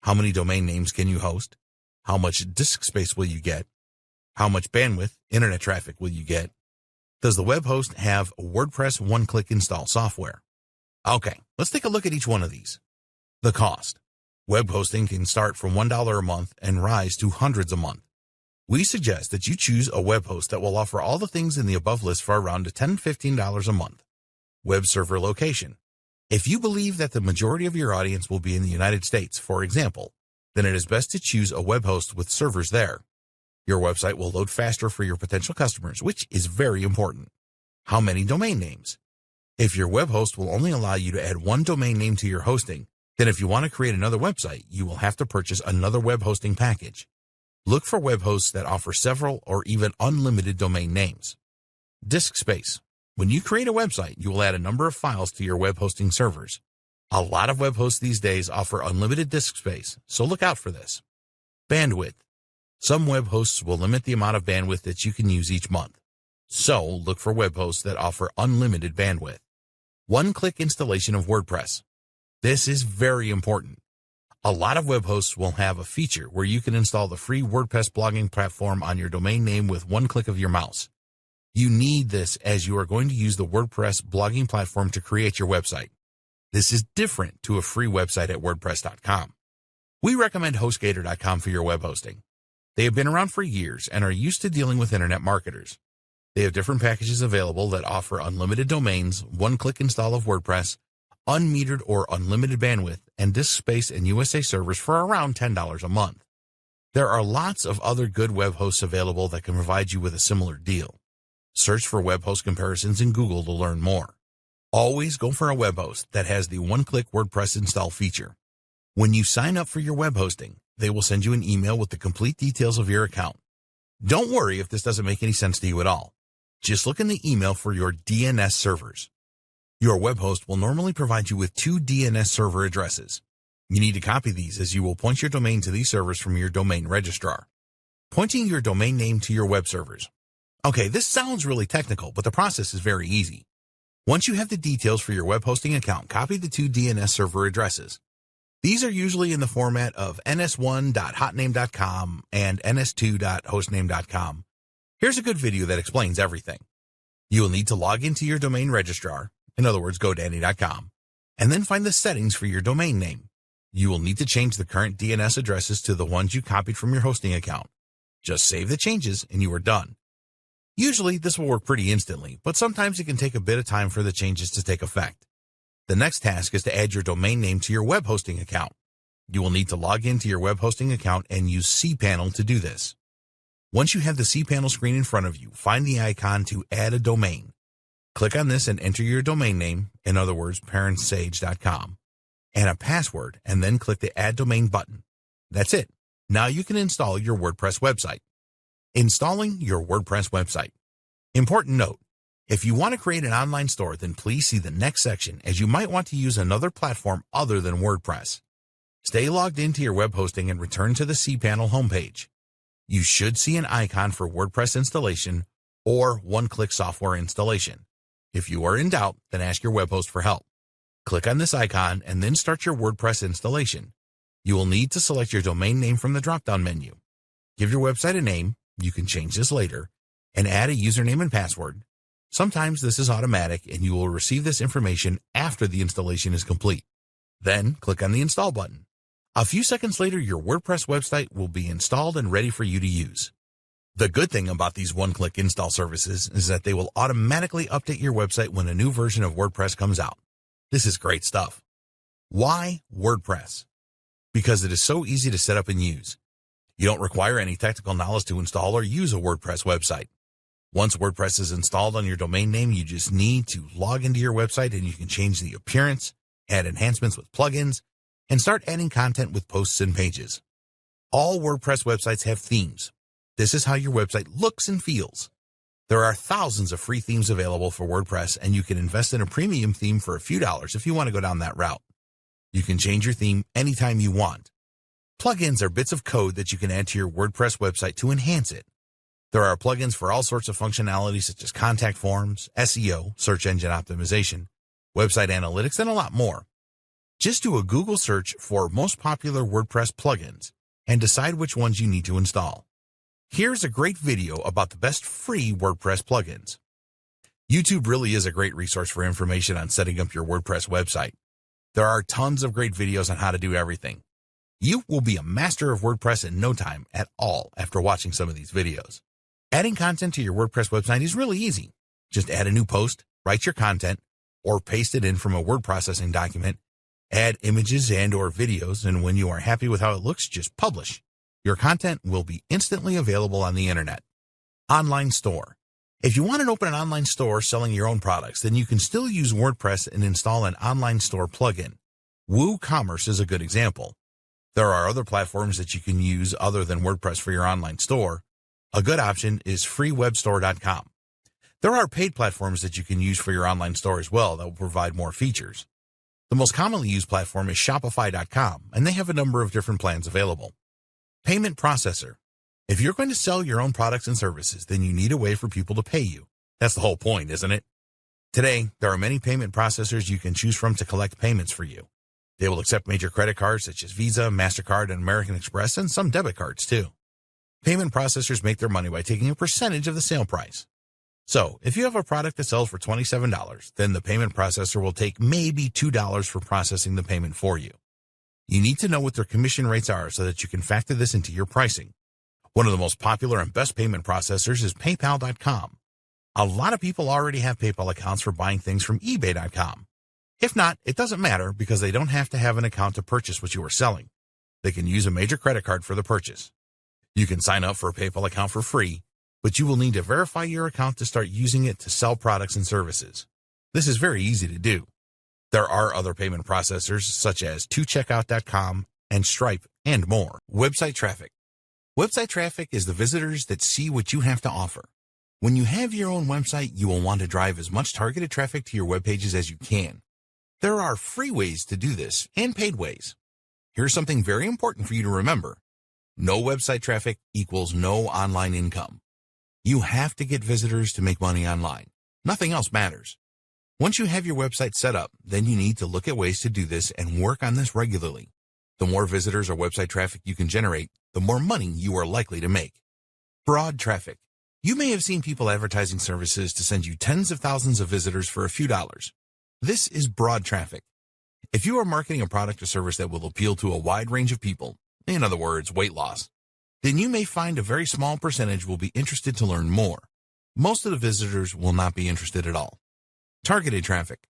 How many domain names can you host? How much disk space will you get? How much bandwidth, internet traffic will you get? Does the web host have WordPress one-click install software? Okay, let's take a look at each one of these. The cost. Web hosting can start from $1 a month and rise to hundreds a month. We suggest that you choose a web host that will offer all the things in the above list for around $10–15 a month. Web server location. If you believe that the majority of your audience will be in the United States, for example, then it is best to choose a web host with servers there. Your website will load faster for your potential customers, which is very important. How many domain names? If your web host will only allow you to add one domain name to your hosting, then if you want to create another website, you will have to purchase another web hosting package. Look for web hosts that offer several or even unlimited domain names. Disk space. When you create a website, you will add a number of files to your web hosting servers. A lot of web hosts these days offer unlimited disk space, so look out for this. Bandwidth. Some web hosts will limit the amount of bandwidth that you can use each month. So look for web hosts that offer unlimited bandwidth. One-click installation of WordPress. This is very important. A lot of web hosts will have a feature where you can install the free WordPress blogging platform on your domain name with one click of your mouse. You need this as you are going to use the WordPress blogging platform to create your website. This is different to a free website at WordPress.com. We recommend HostGator.com for your web hosting. They have been around for years and are used to dealing with internet marketers. They have different packages available that offer unlimited domains, one-click install of WordPress, unmetered or unlimited bandwidth, and disk space and USA servers for around $10 a month. There are lots of other good web hosts available that can provide you with a similar deal. Search for web host comparisons in Google to learn more. Always go for a web host that has the one-click WordPress install feature. When you sign up for your web hosting, they will send you an email with the complete details of your account. Don't worry if this doesn't make any sense to you at all. Just look in the email for your DNS servers. Your web host will normally provide you with 2 DNS server addresses. You need to copy these as you will point your domain to these servers from your domain registrar. Pointing your domain name to your web servers. Okay, this sounds really technical, but the process is very easy. Once you have the details for your web hosting account, copy the 2 DNS server addresses. These are usually in the format of ns1.hotname.com and ns2.hostname.com. Here's a good video that explains everything. You will need to log into your domain registrar, in other words, GoDaddy.com, and then find the settings for your domain name. You will need to change the current DNS addresses to the ones you copied from your hosting account. Just save the changes and you are done. Usually, this will work pretty instantly, but sometimes it can take a bit of time for the changes to take effect. The next task is to add your domain name to your web hosting account. You will need to log into your web hosting account and use cPanel to do this. Once you have the cPanel screen in front of you, find the icon to add a domain. Click on this and enter your domain name, in other words, parentsage.com, and a password, and then click the Add Domain button. That's it. Now you can install your WordPress website. Installing your WordPress website. Important note, if you want to create an online store, then please see the next section as you might want to use another platform other than WordPress. Stay logged into your web hosting and return to the cPanel homepage. You should see an icon for WordPress installation or one-click software installation. If you are in doubt, then ask your web host for help. Click on this icon and then start your WordPress installation. You will need to select your domain name from the drop-down menu. Give your website a name, you can change this later, and add a username and password. Sometimes this is automatic and you will receive this information after the installation is complete. Then click on the Install button. A few seconds later, your WordPress website will be installed and ready for you to use. The good thing about these one-click install services is that they will automatically update your website when a new version of WordPress comes out. This is great stuff. Why WordPress? Because it is so easy to set up and use. You don't require any technical knowledge to install or use a WordPress website. Once WordPress is installed on your domain name, you just need to log into your website and you can change the appearance, add enhancements with plugins, and start adding content with posts and pages. All WordPress websites have themes. This is how your website looks and feels. There are thousands of free themes available for WordPress, and you can invest in a premium theme for a few dollars if you want to go down that route. You can change your theme anytime you want. Plugins are bits of code that you can add to your WordPress website to enhance it. There are plugins for all sorts of functionality such as contact forms, SEO, search engine optimization, website analytics, and a lot more. Just do a Google search for most popular WordPress plugins and decide which ones you need to install. Here's a great video about the best free WordPress plugins. YouTube really is a great resource for information on setting up your WordPress website. There are tons of great videos on how to do everything. You will be a master of WordPress in no time at all after watching some of these videos. Adding content to your WordPress website is really easy. Just add a new post, write your content, or paste it in from a word processing document, add images and or videos, and when you are happy with how it looks, just publish. Your content will be instantly available on the internet. Online store. If you want to open an online store selling your own products, then you can still use WordPress and install an online store plugin. WooCommerce is a good example. There are other platforms that you can use other than WordPress for your online store. A good option is freewebstore.com. There are paid platforms that you can use for your online store as well that will provide more features. The most commonly used platform is shopify.com, and they have a number of different plans available. Payment processor. If you're going to sell your own products and services, then you need a way for people to pay you. That's the whole point, isn't it? Today, there are many payment processors you can choose from to collect payments for you. They will accept major credit cards such as Visa, MasterCard, and American Express, and some debit cards too. Payment processors make their money by taking a percentage of the sale price. So, if you have a product that sells for $27, then the payment processor will take maybe $2 for processing the payment for you. You need to know what their commission rates are so that you can factor this into your pricing. One of the most popular and best payment processors is PayPal.com. A lot of people already have PayPal accounts for buying things from eBay.com. If not, it doesn't matter because they don't have to have an account to purchase what you are selling. They can use a major credit card for the purchase. You can sign up for a PayPal account for free, but you will need to verify your account to start using it to sell products and services. This is very easy to do. There are other payment processors such as tocheckout.com and Stripe and more. Website traffic. Website traffic is the visitors that see what you have to offer. When you have your own website, you will want to drive as much targeted traffic to your web pages as you can. There are free ways to do this and paid ways. Here's something very important for you to remember. No website traffic equals no online income. You have to get visitors to make money online. Nothing else matters. Once you have your website set up, then you need to look at ways to do this and work on this regularly. The more visitors or website traffic you can generate, the more money you are likely to make. Broad traffic. You may have seen people advertising services to send you tens of thousands of visitors for a few dollars. This is broad traffic. If you are marketing a product or service that will appeal to a wide range of people, in other words, weight loss, then you may find a very small percentage will be interested to learn more. Most of the visitors will not be interested at all. Targeted traffic.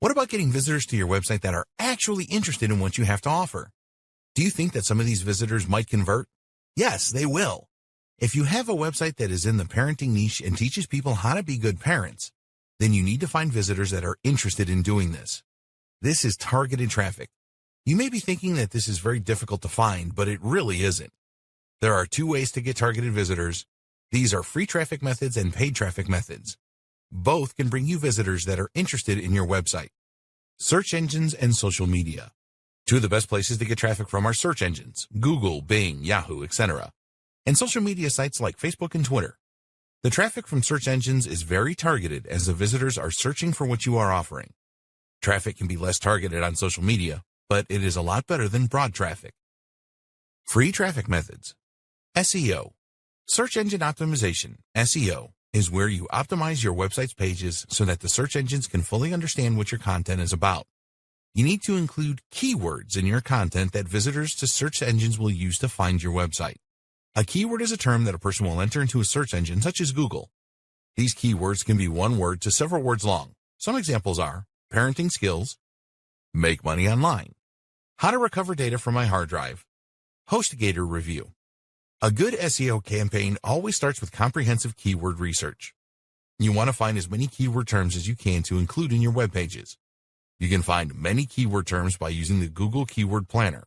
What about getting visitors to your website that are actually interested in what you have to offer? Do you think that some of these visitors might convert? Yes, they will. If you have a website that is in the parenting niche and teaches people how to be good parents, then you need to find visitors that are interested in doing this. This is targeted traffic. You may be thinking that this is very difficult to find, but it really isn't. There are two ways to get targeted visitors. These are free traffic methods and paid traffic methods. Both can bring you visitors that are interested in your website. Search engines and social media. Two of the best places to get traffic from are search engines, Google, Bing, Yahoo, etc., and social media sites like Facebook and Twitter. The traffic from search engines is very targeted as the visitors are searching for what you are offering. Traffic can be less targeted on social media, but it is a lot better than broad traffic. Free traffic methods. SEO. Search engine optimization, SEO, is where you optimize your website's pages so that the search engines can fully understand what your content is about. You need to include keywords in your content that visitors to search engines will use to find your website. A keyword is a term that a person will enter into a search engine such as Google. These keywords can be one word to several words long. Some examples are parenting skills, make money online, how to recover data from my hard drive, HostGator review. A good SEO campaign always starts with comprehensive keyword research. You want to find as many keyword terms as you can to include in your web pages. You can find many keyword terms by using the Google Keyword Planner.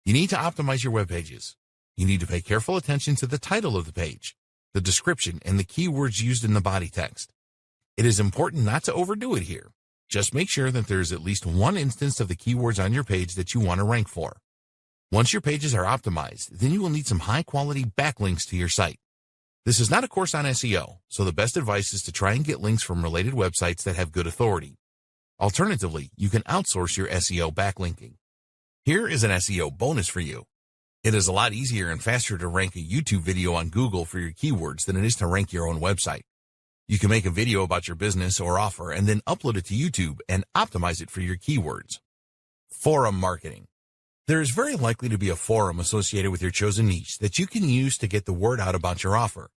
You need to optimize your web pages. You need to pay careful attention to the title of the page, the description, and the keywords used in the body text. It is important not to overdo it here. Just make sure that there is at least one instance of the keywords on your page that you want to rank for. Once your pages are optimized, then you will need some high-quality backlinks to your site. This is not a course on SEO, so the best advice is to try and get links from related websites that have good authority. Alternatively, you can outsource your SEO backlinking. Here is an SEO bonus for you. It is a lot easier and faster to rank a YouTube video on Google for your keywords than it is to rank your own website. You can make a video about your business or offer and then upload it to YouTube and optimize it for your keywords. Forum marketing. There is very likely to be a forum associated with your chosen niche that you can use to get the word out about your offer.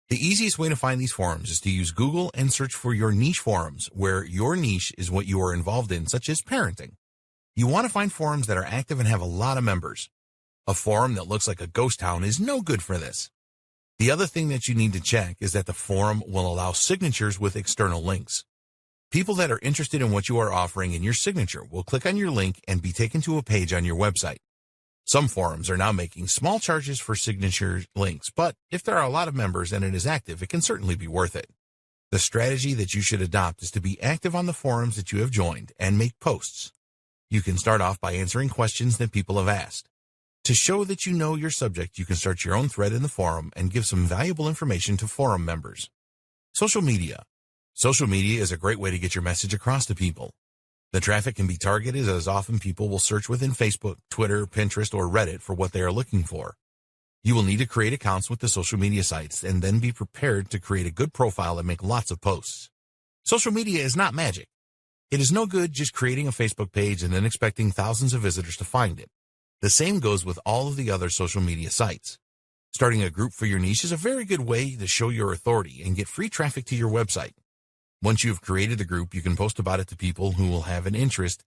The easiest way to find these forums is to use Google and search for your niche forums where your niche is what you are involved in, such as parenting. You want to find forums that are active and have a lot of members. A forum that looks like a ghost town is no good for this. The other thing that you need to check is that the forum will allow signatures with external links. People that are interested in what you are offering in your signature will click on your link and be taken to a page on your website. Some forums are now making small charges for signature links, but if there are a lot of members and it is active, it can certainly be worth it. The strategy that you should adopt is to be active on the forums that you have joined and make posts. You can start off by answering questions that people have asked. To show that you know your subject, you can start your own thread in the forum and give some valuable information to forum members. Social media. Social media is a great way to get your message across to people. The traffic can be targeted as often people will search within Facebook, Twitter, Pinterest, or Reddit for what they are looking for. You will need to create accounts with the social media sites and then be prepared to create a good profile and make lots of posts. Social media is not magic. It is no good just creating a Facebook page and then expecting thousands of visitors to find it. The same goes with all of the other social media sites. Starting a group for your niche is a very good way to show your authority and get free traffic to your website. Once you've created the group, you can post about it to people who will have an interest,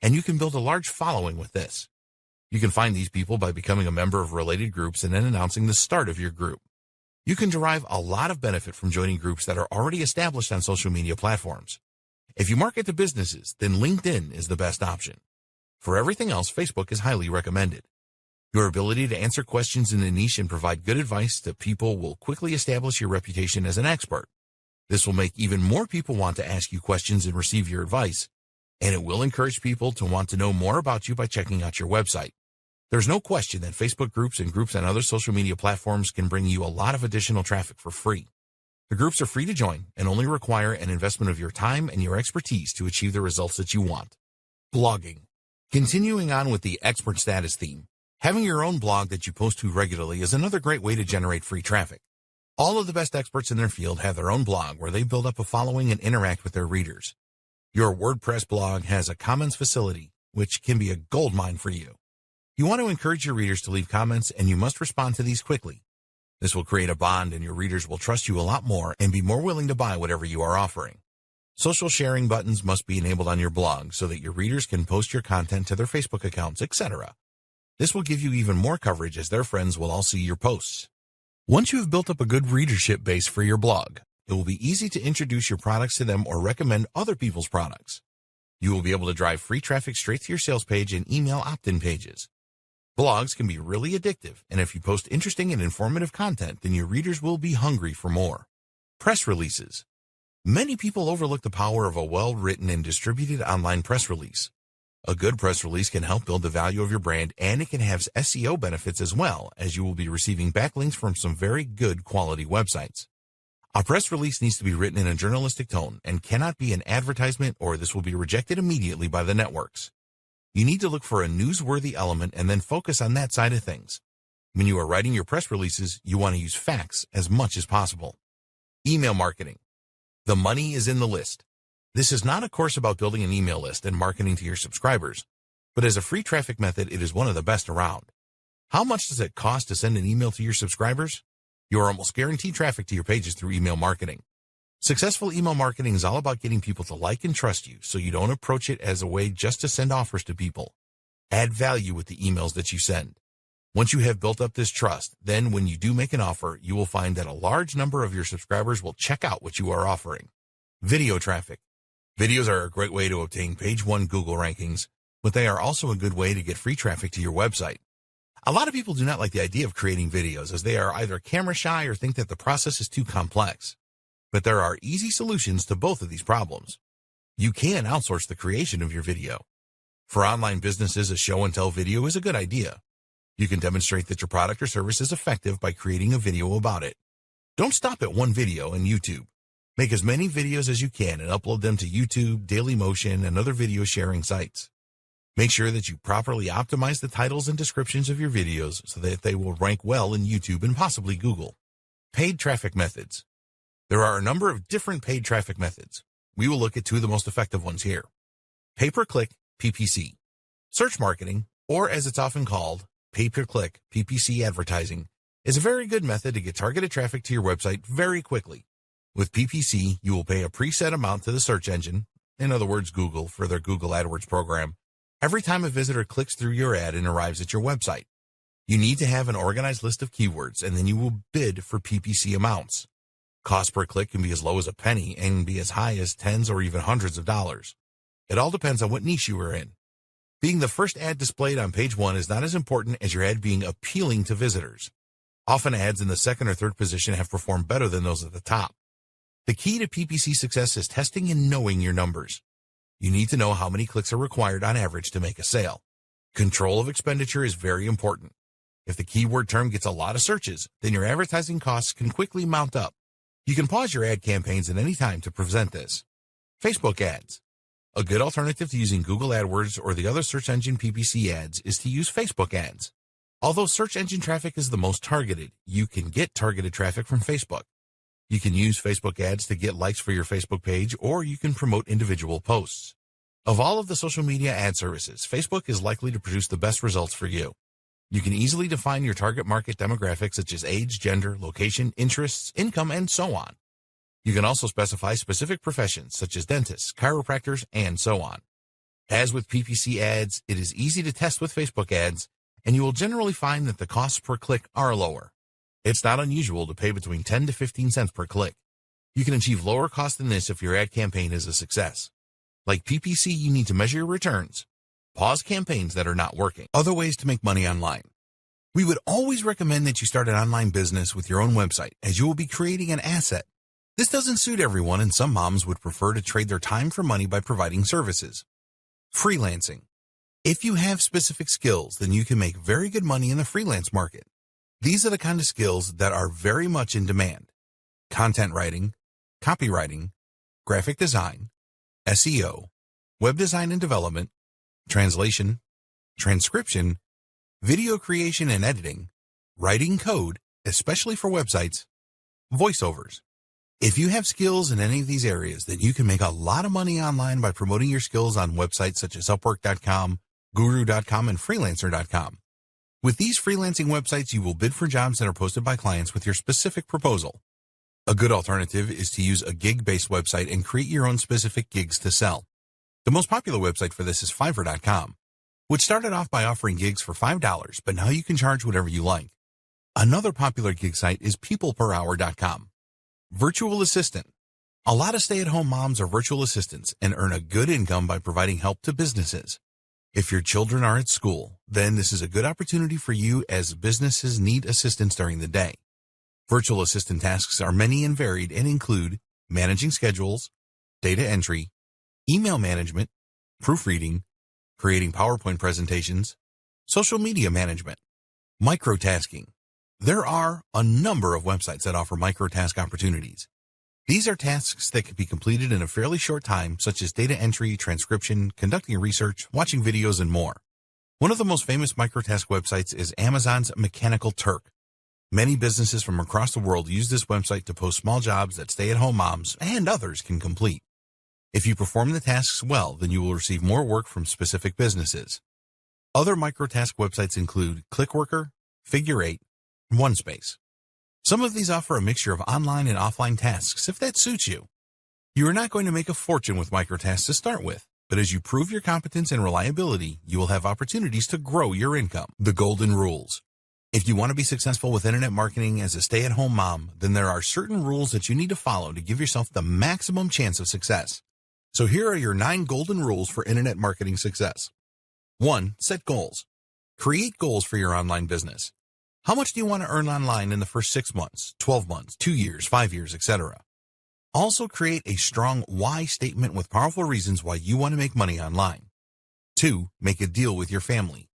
and you can build a large following with this. You can find these people by becoming a member of related groups and then announcing the start of your group. You can derive a lot of benefit from joining groups that are already established on social media platforms. If you market to businesses, then LinkedIn is the best option. For everything else, Facebook is highly recommended. Your ability to answer questions in the niche and provide good advice to people will quickly establish your reputation as an expert. This will make even more people want to ask you questions and receive your advice, and it will encourage people to want to know more about you by checking out your website. There's no question that Facebook groups and groups on other social media platforms can bring you a lot of additional traffic for free. The groups are free to join and only require an investment of your time and your expertise to achieve the results that you want. Blogging. Continuing on with the expert status theme, having your own blog that you post to regularly is another great way to generate free traffic. All of the best experts in their field have their own blog where they build up a following and interact with their readers. Your WordPress blog has a comments facility, which can be a goldmine for you. You want to encourage your readers to leave comments, and you must respond to these quickly. This will create a bond, and your readers will trust you a lot more and be more willing to buy whatever you are offering. Social sharing buttons must be enabled on your blog so that your readers can post your content to their Facebook accounts, etc. This will give you even more coverage as their friends will all see your posts. Once you have built up a good readership base for your blog, it will be easy to introduce your products to them or recommend other people's products. You will be able to drive free traffic straight to your sales page and email opt-in pages. Blogs can be really addictive, and if you post interesting and informative content, then your readers will be hungry for more. Press releases. Many people overlook the power of a well-written and distributed online press release. A good press release can help build the value of your brand, and it can have SEO benefits as well, as you will be receiving backlinks from some very good quality websites. A press release needs to be written in a journalistic tone and cannot be an advertisement, or this will be rejected immediately by the networks. You need to look for a newsworthy element and then focus on that side of things. When you are writing your press releases, you want to use facts as much as possible. Email marketing. The money is in the list. This is not a course about building an email list and marketing to your subscribers, but as a free traffic method, it is one of the best around. How much does it cost to send an email to your subscribers? You are almost guaranteed traffic to your pages through email marketing. Successful email marketing is all about getting people to like and trust you, so you don't approach it as a way just to send offers to people. Add value with the emails that you send. Once you have built up this trust, then when you do make an offer, you will find that a large number of your subscribers will check out what you are offering. Video traffic. Videos are a great way to obtain page 1 Google rankings, but they are also a good way to get free traffic to your website. A lot of people do not like the idea of creating videos, as they are either camera shy or think that the process is too complex. But there are easy solutions to both of these problems. You can outsource the creation of your video. For online businesses, a show and tell video is a good idea. You can demonstrate that your product or service is effective by creating a video about it. Don't stop at one video in YouTube. Make as many videos as you can and upload them to YouTube, Dailymotion, and other video sharing sites. Make sure that you properly optimize the titles and descriptions of your videos so that they will rank well in YouTube and possibly Google. Paid traffic methods. There are a number of different paid traffic methods. We will look at 2 of the most effective ones here. Pay-per-click, PPC. Search marketing, or as it's often called, pay-per-click, PPC advertising, is a very good method to get targeted traffic to your website very quickly. With PPC, you will pay a preset amount to the search engine, in other words Google, for their Google AdWords program, every time a visitor clicks through your ad and arrives at your website. You need to have an organized list of keywords, and then you will bid for PPC amounts. Cost per click can be as low as a penny and be as high as tens or even hundreds of dollars. It all depends on what niche you are in. Being the first ad displayed on page 1 is not as important as your ad being appealing to visitors. Often ads in the second or third position have performed better than those at the top. The key to PPC success is testing and knowing your numbers. You need to know how many clicks are required on average to make a sale. Control of expenditure is very important. If the keyword term gets a lot of searches, then your advertising costs can quickly mount up. You can pause your ad campaigns at any time to prevent this. Facebook ads. A good alternative to using Google AdWords or the other search engine PPC ads is to use Facebook ads. Although search engine traffic is the most targeted, you can get targeted traffic from Facebook. You can use Facebook ads to get likes for your Facebook page, or you can promote individual posts. Of all of the social media ad services, Facebook is likely to produce the best results for you. You can easily define your target market demographics such as age, gender, location, interests, income, and so on. You can also specify specific professions such as dentists, chiropractors, and so on. As with PPC ads, it is easy to test with Facebook ads, and you will generally find that the costs per click are lower. It's not unusual to pay between 10 to 15 cents per click. You can achieve lower cost than this if your ad campaign is a success. Like PPC, you need to measure your returns. Pause campaigns that are not working. Other ways to make money online. We would always recommend that you start an online business with your own website, as you will be creating an asset. This doesn't suit everyone, and some moms would prefer to trade their time for money by providing services. Freelancing. If you have specific skills, then you can make very good money in the freelance market. These are the kind of skills that are very much in demand. Content writing, copywriting, graphic design, SEO, web design and development, translation, transcription, video creation and editing, writing code, especially for websites, voiceovers. If you have skills in any of these areas, then you can make a lot of money online by promoting your skills on websites such as Upwork.com, Guru.com, and Freelancer.com. With these freelancing websites, you will bid for jobs that are posted by clients with your specific proposal. A good alternative is to use a gig-based website and create your own specific gigs to sell. The most popular website for this is Fiverr.com, which started off by offering gigs for $5, but now you can charge whatever you like. Another popular gig site is PeoplePerHour.com. Virtual assistant. A lot of stay-at-home moms are virtual assistants and earn a good income by providing help to businesses. If your children are at school, then this is a good opportunity for you, as businesses need assistance during the day. Virtual assistant tasks are many and varied and include managing schedules, data entry, email management, proofreading, creating PowerPoint presentations, social media management, microtasking. There are a number of websites that offer microtask opportunities. These are tasks that can be completed in a fairly short time, such as data entry, transcription, conducting research, watching videos, and more. One of the most famous microtask websites is Amazon's Mechanical Turk. Many businesses from across the world use this website to post small jobs that stay-at-home moms and others can complete. If you perform the tasks well, then you will receive more work from specific businesses. Other microtask websites include ClickWorker, Figure8, and OneSpace. Some of these offer a mixture of online and offline tasks if that suits you. You are not going to make a fortune with microtasks to start with, but as you prove your competence and reliability, you will have opportunities to grow your income. The golden rules. If you want to be successful with internet marketing as a stay-at-home mom, then there are certain rules that you need to follow to give yourself the maximum chance of success. So here are your 9 golden rules for internet marketing success. 1. Set goals. Create goals for your online business. How much do you want to earn online in the first 6 months, 12 months, 2 years, 5 years, etc.? Also create a strong why statement with powerful reasons why you want to make money online. 2. Make a deal with your family.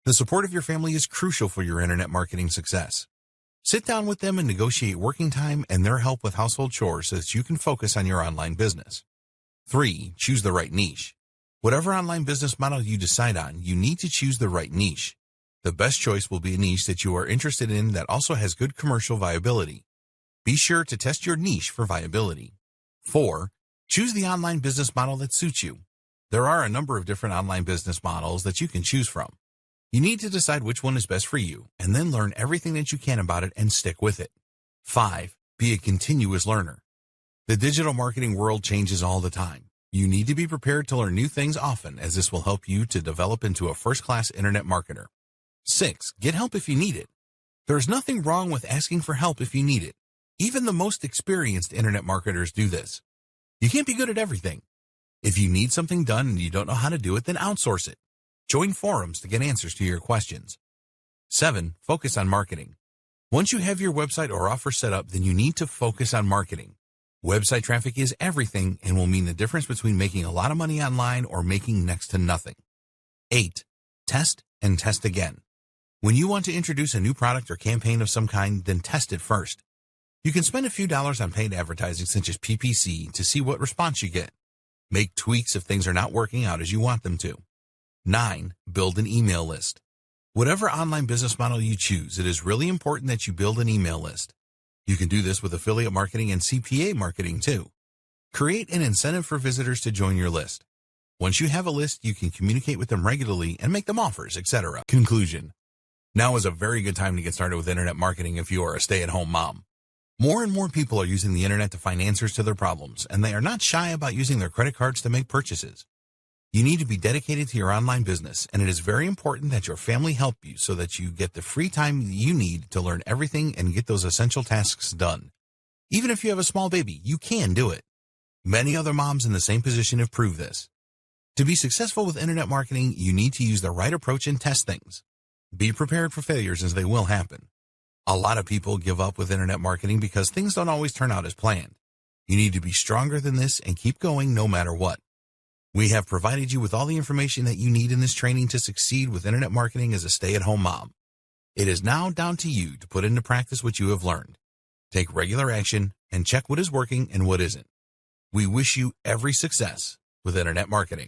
The support of your family is crucial for your internet marketing success. Sit down with them and negotiate working time and their help with household chores so that you can focus on your online business. 3. Choose the right niche. Whatever online business model you decide on, you need to choose the right niche. The best choice will be a niche that you are interested in that also has good commercial viability. Be sure to test your niche for viability. 4. Choose the online business model that suits you. There are a number of different online business models that you can choose from. You need to decide which one is best for you and then learn everything that you can about it and stick with it. 5. Be a continuous learner. The digital marketing world changes all the time. You need to be prepared to learn new things often, as this will help you to develop into a first-class internet marketer. 6. Get help if you need it. There is nothing wrong with asking for help if you need it. Even the most experienced internet marketers do this. You can't be good at everything. If you need something done and you don't know how to do it, then outsource it. Join forums to get answers to your questions. 7. Focus on marketing. Once you have your website or offer set up, then you need to focus on marketing. Website traffic is everything and will mean the difference between making a lot of money online or making next to nothing. 8. Test and test again. When you want to introduce a new product or campaign of some kind, then test it first. You can spend a few dollars on paid advertising such as PPC to see what response you get. Make tweaks if things are not working out as you want them to. 9. Build an email list. Whatever online business model you choose, it is really important that you build an email list. You can do this with affiliate marketing and CPA marketing too. Create an incentive for visitors to join your list. Once you have a list, you can communicate with them regularly and make them offers, etc. Conclusion. Now is a very good time to get started with internet marketing if you are a stay-at-home mom. More and more people are using the internet to find answers to their problems, and they are not shy about using their credit cards to make purchases. You need to be dedicated to your online business, and it is very important that your family help you so that you get the free time you need to learn everything and get those essential tasks done. Even if you have a small baby, you can do it. Many other moms in the same position have proved this. To be successful with internet marketing, you need to use the right approach and test things. Be prepared for failures as they will happen. A lot of people give up with internet marketing because things don't always turn out as planned. You need to be stronger than this and keep going no matter what. We have provided you with all the information that you need in this training to succeed with internet marketing as a stay-at-home mom. It is now down to you to put into practice what you have learned. Take regular action and check what is working and what isn't. We wish you every success with internet marketing.